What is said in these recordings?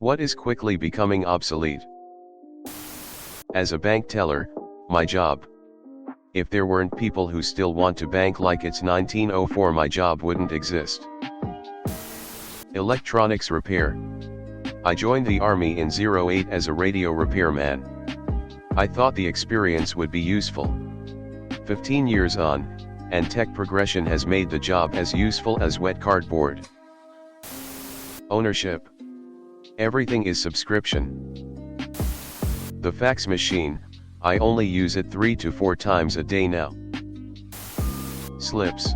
What is quickly becoming obsolete? As a bank teller, my job. If there weren't people who still want to bank like it's 1904, my job wouldn't exist. Electronics repair. I joined the army in '08 as a radio repairman. I thought the experience would be useful. 15 years on, and tech progression has made the job as useful as wet cardboard. Ownership. Everything is subscription. The fax machine, I only use it 3 to 4 times a day now. Slips.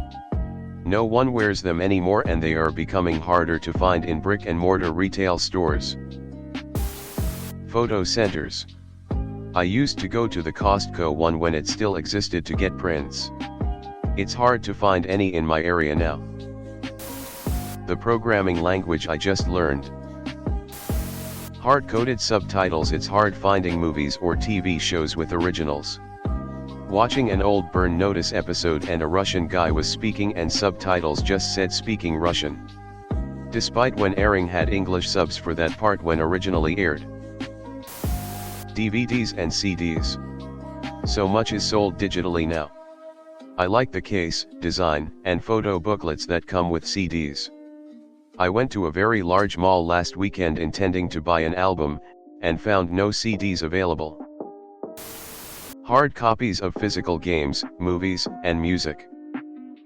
No one wears them anymore and they are becoming harder to find in brick and mortar retail stores. Photo centers. I used to go to the Costco one when it still existed to get prints. It's hard to find any in my area now. The programming language I just learned. Hard-coded subtitles. It's hard finding movies or TV shows with originals. Watching an old Burn Notice episode and a Russian guy was speaking and subtitles just said speaking Russian. Despite when airing had English subs for that part when originally aired. DVDs and CDs. So much is sold digitally now. I like the case, design, and photo booklets that come with CDs. I went to a very large mall last weekend intending to buy an album, and found no CDs available. Hard copies of physical games, movies, and music.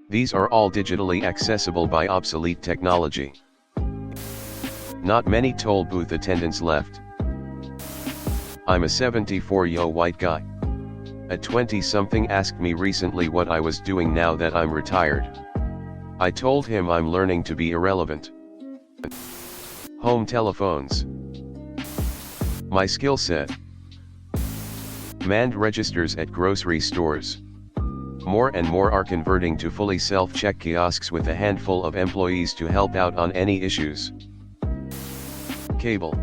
These are all digitally accessible by obsolete technology. Not many toll booth attendants left. I'm a 74-year-old white guy. A 20-something asked me recently what I was doing now that I'm retired. I told him I'm learning to be irrelevant. Home telephones. My skill set. Manned registers at grocery stores. More and more are converting to fully self-check kiosks with a handful of employees to help out on any issues. Cable.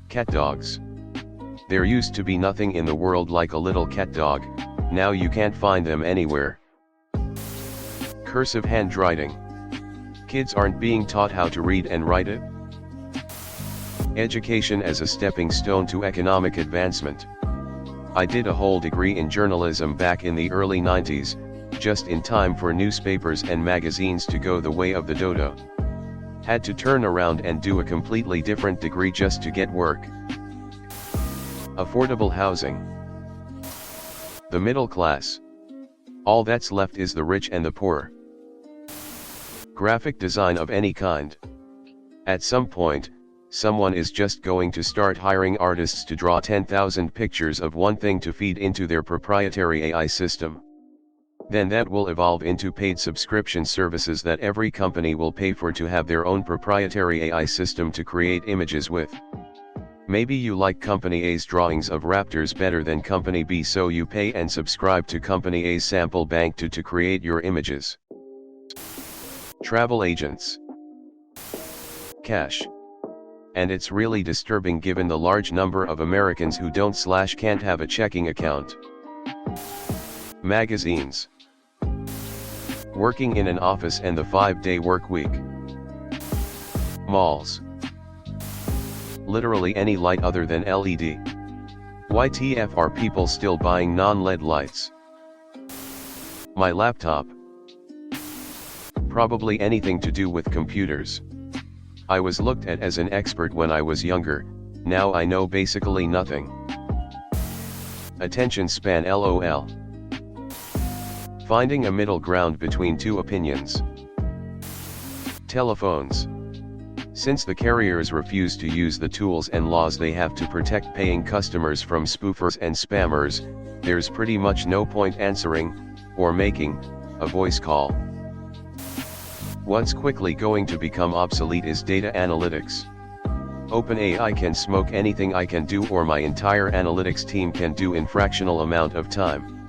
Cat dogs. There used to be nothing in the world like a little cat dog, now you can't find them anywhere. Cursive handwriting. Kids aren't being taught how to read and write it. Education as a stepping stone to economic advancement. I did a whole degree in journalism back in the early 90s, just in time for newspapers and magazines to go the way of the dodo. Had to turn around and do a completely different degree just to get work. Affordable housing. The middle class. All that's left is the rich and the poor. Graphic design of any kind. At some point, someone is just going to start hiring artists to draw 10,000 pictures of one thing to feed into their proprietary AI system. Then that will evolve into paid subscription services that every company will pay for to have their own proprietary AI system to create images with. Maybe you like Company A's drawings of raptors better than Company B, so you pay and subscribe to Company A's sample bank to create your images. Travel agents. Cash. And it's really disturbing given the large number of Americans who don't/can't have a checking account. Magazines. Working in an office and the 5-day work week. Malls. Literally any light other than LED. YTF are people still buying non-LED lights? My laptop. Probably anything to do with computers. I was looked at as an expert when I was younger, now I know basically nothing. Attention span LOL. Finding a middle ground between two opinions. Telephones. Since the carriers refuse to use the tools and laws they have to protect paying customers from spoofers and spammers, there's pretty much no point answering, or making, a voice call. What's quickly going to become obsolete is data analytics. OpenAI can smoke anything I can do or my entire analytics team can do in fractional amount of time.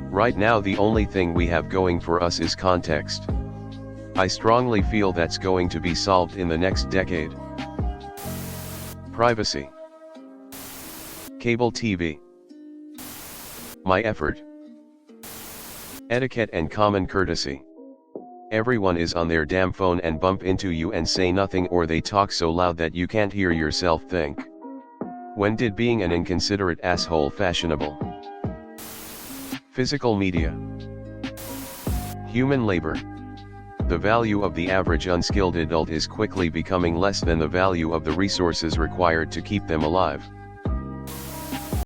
Right now the only thing we have going for us is context. I strongly feel that's going to be solved in the next decade. Privacy. Cable TV. My effort. Etiquette and common courtesy. Everyone is on their damn phone and bump into you and say nothing, or they talk so loud that you can't hear yourself think. When did being an inconsiderate asshole fashionable? Physical media. Human labor. The value of the average unskilled adult is quickly becoming less than the value of the resources required to keep them alive.